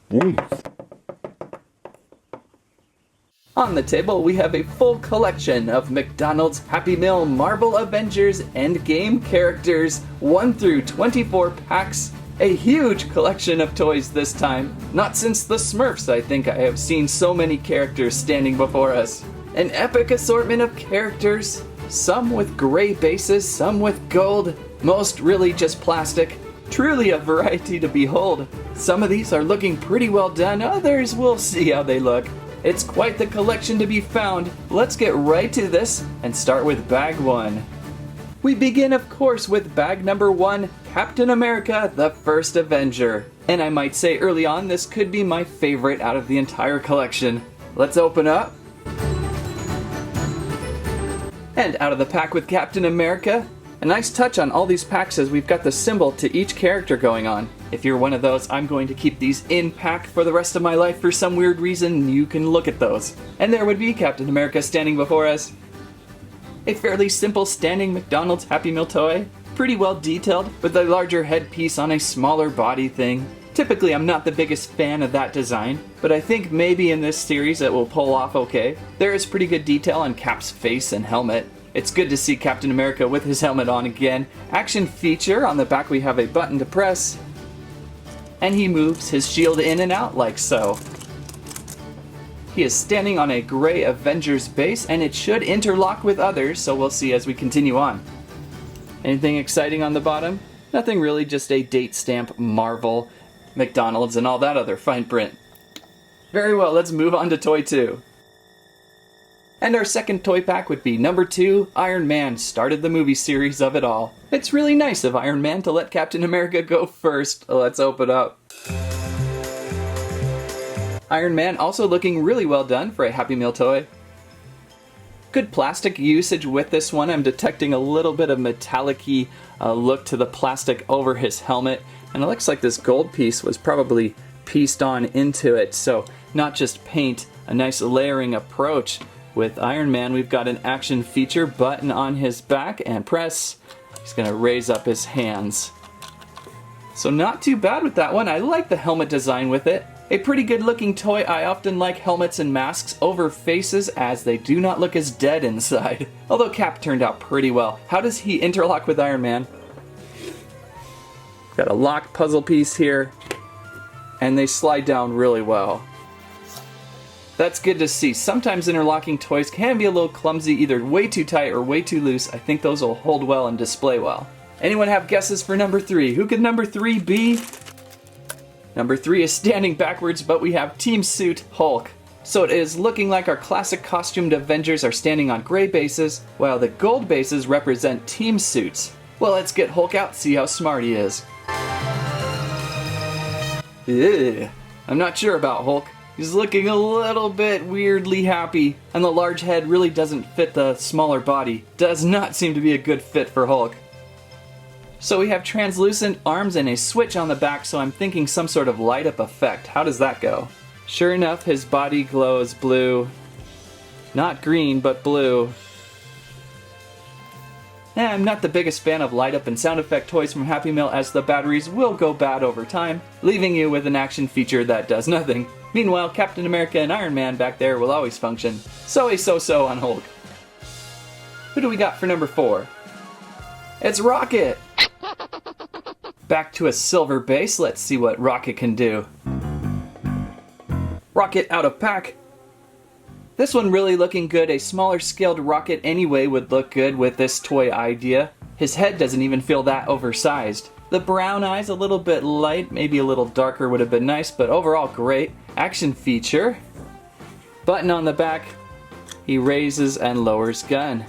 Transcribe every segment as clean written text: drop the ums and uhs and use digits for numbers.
On the table, we have a full collection of McDonald's Happy Meal Marvel Avengers Endgame characters, 1 through 24 packs. A huge collection of toys this time. Not since the Smurfs, I think I have seen so many characters standing before us. An epic assortment of characters, some with gray bases, some with gold, most really just plastic. Truly a variety to behold. Some of these are looking pretty well done, others we'll see how they look. It's quite the collection to be found. Let's get right to this and start with bag 1. We begin, of course, with bag number 1, Captain America, the First Avenger. And I might say early on, this could be my favorite out of the entire collection. Let's open up. And out of the pack with Captain America. A nice touch on all these packs is we've got the symbol to each character going on. If you're one of those, I'm going to keep these in pack for the rest of my life for some weird reason. You can look at those. And there would be Captain America standing before us. A fairly simple standing McDonald's Happy Meal toy. Pretty well detailed, with a larger headpiece on a smaller body thing. Typically, I'm not the biggest fan of that design, but I think maybe in this series it will pull off okay. There is pretty good detail on Cap's face and helmet. It's good to see Captain America with his helmet on again. Action feature, on the back we have a button to press. And he moves his shield in and out like so. He is standing on a gray Avengers base, and it should interlock with others, so we'll see as we continue on. Anything exciting on the bottom? Nothing really, just a date stamp, Marvel, McDonald's, and all that other fine print. Very well, let's move on to toy 2. And our second toy pack would be number 2, Iron Man, started the movie series of it all. It's really nice of Iron Man to let Captain America go first. Let's open up. Iron Man also looking really well done for a Happy Meal toy. Good plastic usage with this one. I'm detecting a little bit of metallic-y look to the plastic over his helmet. And it looks like this gold piece was probably pieced on into it. So not just paint, a nice layering approach. With Iron Man, we've got an action feature button on his back and press. He's going to raise up his hands. So not too bad with that one. I like the helmet design with it. A pretty good looking toy. I often like helmets and masks over faces as they do not look as dead inside. Although Cap turned out pretty well. How does he interlock with Iron Man? Got a lock puzzle piece here. And they slide down really well. That's good to see. Sometimes interlocking toys can be a little clumsy, either way too tight or way too loose. I think those will hold well and display well. Anyone have guesses for number 3? Who could number 3 be? Number 3 is standing backwards, but we have Team Suit Hulk. So it is looking like our classic costumed Avengers are standing on gray bases, while the gold bases represent team suits. Well, let's get Hulk out, see how smart he is. Ugh. I'm not sure about Hulk. He's looking a little bit weirdly happy, and the large head really doesn't fit the smaller body. Does not seem to be a good fit for Hulk. So we have translucent arms and a switch on the back, so I'm thinking some sort of light up effect. How does that go? Sure enough, his body glows blue. Not green, but blue. I'm not the biggest fan of light up and sound effect toys from Happy Meal, as the batteries will go bad over time, leaving you with an action feature that does nothing. Meanwhile, Captain America and Iron Man back there will always function. So a so-so on Hulk. Who do we got for number 4? It's Rocket! Back to a silver base, let's see what Rocket can do. Rocket out of pack. This one really looking good. A smaller scaled Rocket anyway would look good with this toy idea. His head doesn't even feel that oversized. The brown eyes a little bit light, maybe a little darker would have been nice, but overall great. Action feature. Button on the back. He raises and lowers gun.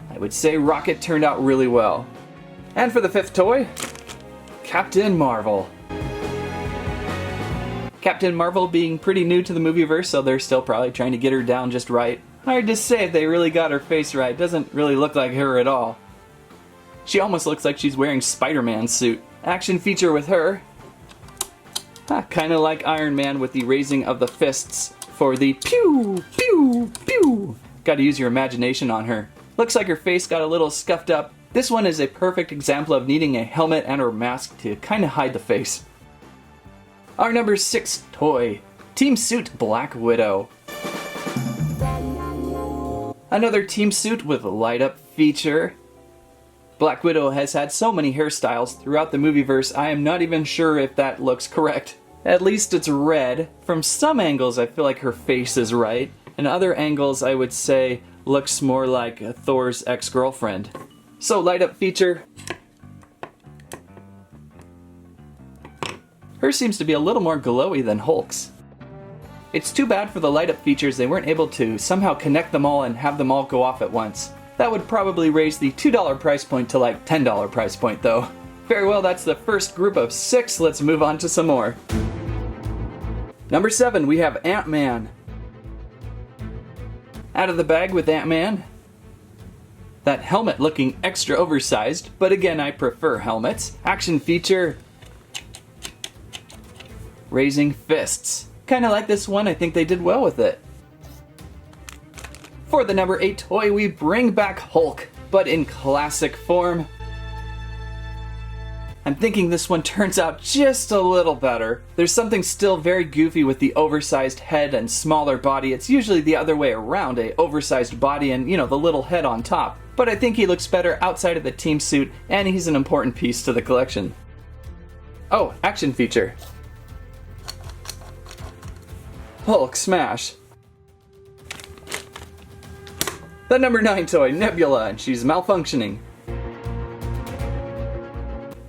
I would say Rocket turned out really well. And for the 5th toy, Captain Marvel. Captain Marvel being pretty new to the movieverse, so they're still probably trying to get her down just right. Hard to say if they really got her face right. Doesn't really look like her at all. She almost looks like she's wearing Spider-Man's suit. Action feature with her. Kind of like Iron Man with the raising of the fists for the pew, pew, pew. Gotta use your imagination on her. Looks like her face got a little scuffed up. This one is a perfect example of needing a helmet and or mask to kind of hide the face. Our number 6 toy, Team Suit Black Widow. Another team suit with light up feature. Black Widow has had so many hairstyles throughout the movieverse, I am not even sure if that looks correct. At least it's red. From some angles I feel like her face is right, and other angles I would say looks more like Thor's ex-girlfriend. So light up feature. Hers seems to be a little more glowy than Hulk's. It's too bad for the light up features they weren't able to somehow connect them all and have them all go off at once. That would probably raise the $2 price point to like $10 price point though. Very well, that's the first group of 6, let's move on to some more. Number 7, we have Ant-Man. Out of the bag with Ant-Man. That helmet looking extra oversized, but again I prefer helmets. Action feature. Raising fists. Kinda like this one, I think they did well with it. For the number 8 toy, we bring back Hulk, but in classic form. I'm thinking this one turns out just a little better. There's something still very goofy with the oversized head and smaller body. It's usually the other way around, a oversized body and, the little head on top. But I think he looks better outside of the team suit, and he's an important piece to the collection. Oh, action feature. Hulk smash. The number 9 toy, Nebula, and she's malfunctioning.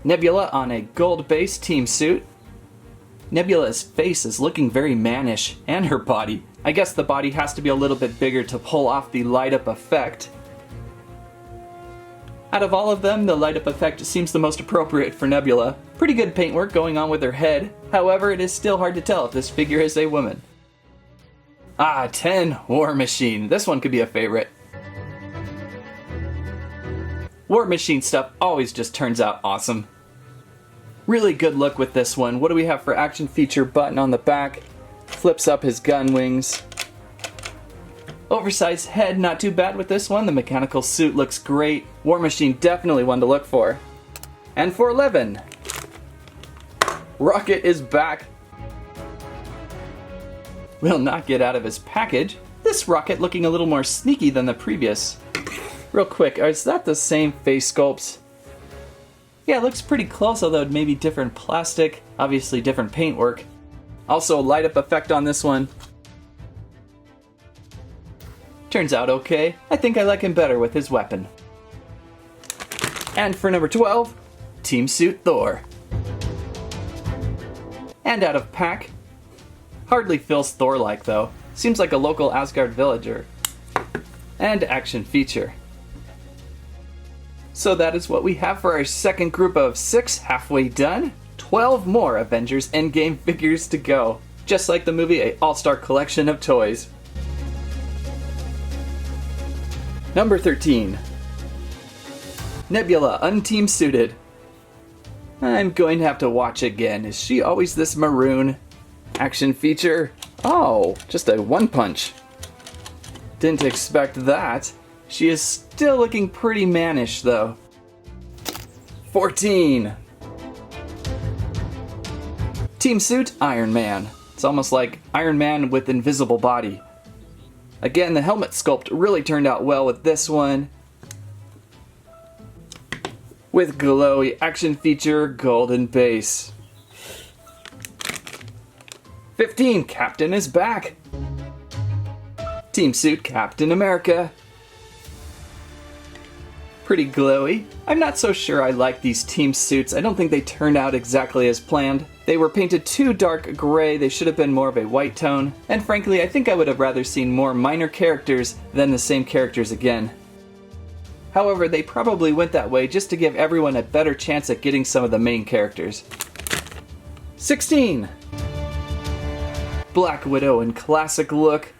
Nebula on a gold-based team suit. Nebula's face is looking very mannish, and her body. I guess the body has to be a little bit bigger to pull off the light-up effect. Out of all of them, the light-up effect seems the most appropriate for Nebula. Pretty good paintwork going on with her head. However, it is still hard to tell if this figure is a woman. 10, War Machine. This one could be a favorite. War Machine stuff always just turns out awesome. Really good look with this one. What do we have for action feature? Button on the back. Flips up his gun wings. Oversized head, not too bad with this one. The mechanical suit looks great. War Machine, definitely one to look for. And for 11, Rocket is back. Will not get out of his package. This Rocket looking a little more sneaky than the previous. Real quick, is that the same face sculpts? Yeah, it looks pretty close, although maybe different plastic, obviously different paintwork. Also, light up effect on this one. Turns out okay. I think I like him better with his weapon. And for number 12, Team Suit Thor. And out of pack. Hardly feels Thor-like though. Seems like a local Asgard villager. And action feature. So that is what we have for our second group of 6, halfway done. 12 more Avengers Endgame figures to go. Just like the movie, an all-star collection of toys. Number 13. Nebula, unteam suited. I'm going to have to watch again. Is she always this maroon? Action feature. Oh, just a one punch. Didn't expect that. She is still looking pretty mannish though. 14. Team suit, Iron Man. It's almost like Iron Man with invisible body. Again, the helmet sculpt really turned out well with this one. With glowy action feature, golden base. 15, Captain is back. Team suit, Captain America. Pretty glowy. I'm not so sure I like these team suits. I don't think they turned out exactly as planned. They were painted too dark gray, they should have been more of a white tone. And frankly, I think I would have rather seen more minor characters than the same characters again. However, they probably went that way just to give everyone a better chance at getting some of the main characters. 16. Black Widow in classic look.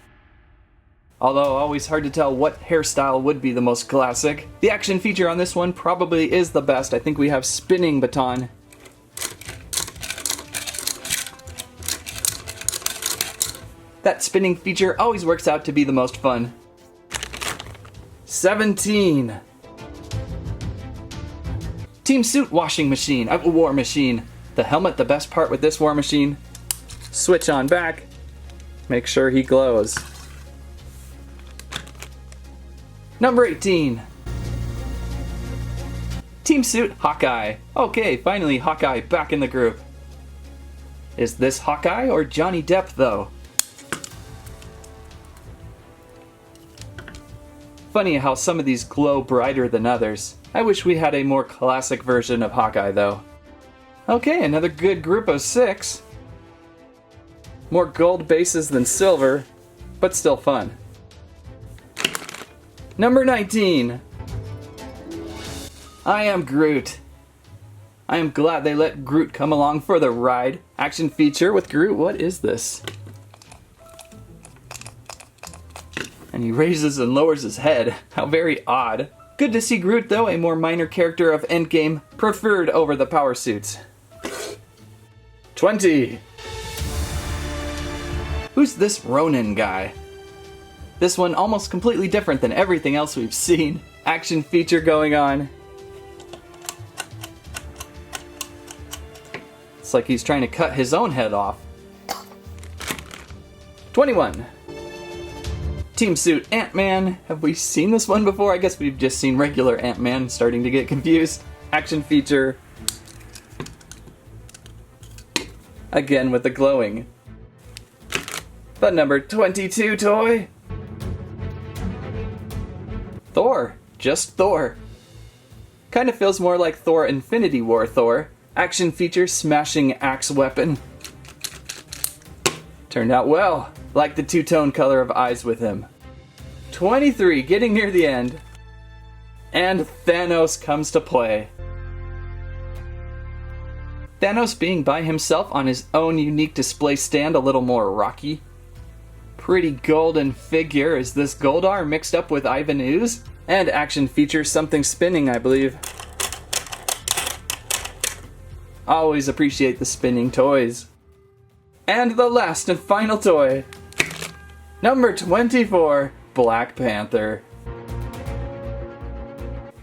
Although always hard to tell what hairstyle would be the most classic. The action feature on this one probably is the best. I think we have spinning baton. That spinning feature always works out to be the most fun. 17. Team suit washing machine. War machine. The helmet, the best part with this War Machine. Switch on back. Make sure he glows. Number 18. Team Suit Hawkeye. Okay, finally Hawkeye back in the group. Is this Hawkeye or Johnny Depp though? Funny how some of these glow brighter than others. I wish we had a more classic version of Hawkeye though. Okay, another good group of 6. More gold bases than silver, but still fun. Number 19. I am Groot. I am glad they let Groot come along for the ride. Action figure with Groot, what is this? And he raises and lowers his head. How very odd. Good to see Groot though, a more minor character of Endgame, preferred over the power suits. 20. Who's this Ronin guy? This one almost completely different than everything else we've seen. Action feature going on. It's like he's trying to cut his own head off. 21. Team Suit Ant-Man. Have we seen this one before? I guess we've just seen regular Ant-Man, starting to get confused. Action feature. Again with the glowing. The number 22 toy. Thor. Just Thor. Kind of feels more like Thor Infinity War Thor. Action feature smashing axe weapon. Turned out well. Like the two-tone color of eyes with him. 23, getting near the end. And Thanos comes to play. Thanos being by himself on his own unique display stand, a little more rocky. Pretty golden figure. Is this Goldar mixed up with Ivan Ooze? And action features something spinning, I believe. Always appreciate the spinning toys. And the last and final toy. Number 24, Black Panther.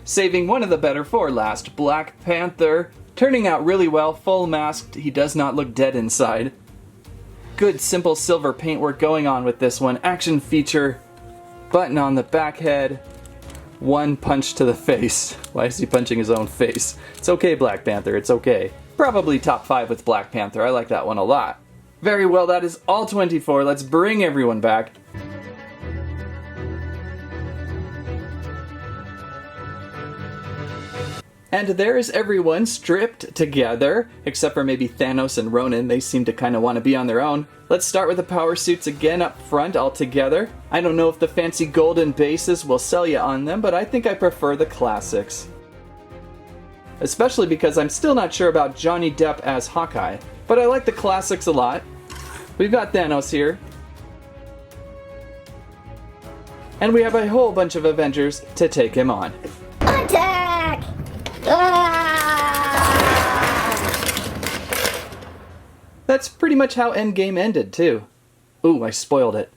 Saving one of the better for last, Black Panther. Turning out really well, full masked, he does not look dead inside. Good simple silver paintwork going on with this one. Action feature, button on the back head, one punch to the face. Why is he punching his own face? It's okay, Black Panther, it's okay. Probably top 5 with Black Panther, I like that one a lot. Very well, that is all 24. Let's bring everyone back. And there is everyone stripped together, except for maybe Thanos and Ronin. They seem to kind of want to be on their own. Let's start with the power suits again up front all together. I don't know if the fancy golden bases will sell you on them, but I think I prefer the classics. Especially because I'm still not sure about Johnny Depp as Hawkeye, but I like the classics a lot. We've got Thanos here. And we have a whole bunch of Avengers to take him on. Attack! Ah! That's pretty much how Endgame ended, too. Ooh, I spoiled it.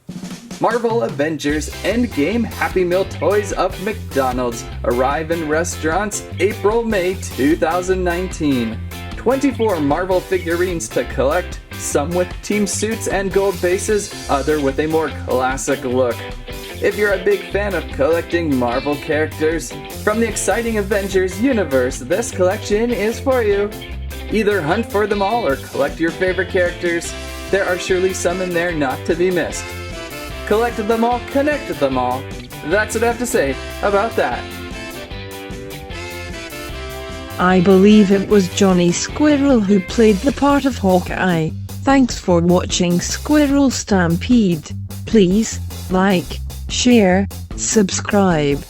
Marvel Avengers Endgame Happy Meal toys of McDonald's arrive in restaurants April-May 2019. 24 Marvel figurines to collect, some with team suits and gold bases, other with a more classic look. If you're a big fan of collecting Marvel characters from the exciting Avengers universe, this collection is for you. Either hunt for them all or collect your favorite characters. There are surely some in there not to be missed. Collect them all, connect them all. That's what I have to say about that. I believe it was Johnny Squirrel who played the part of Hawkeye. Thanks for watching Squirrel Stampede. Please like, share, subscribe.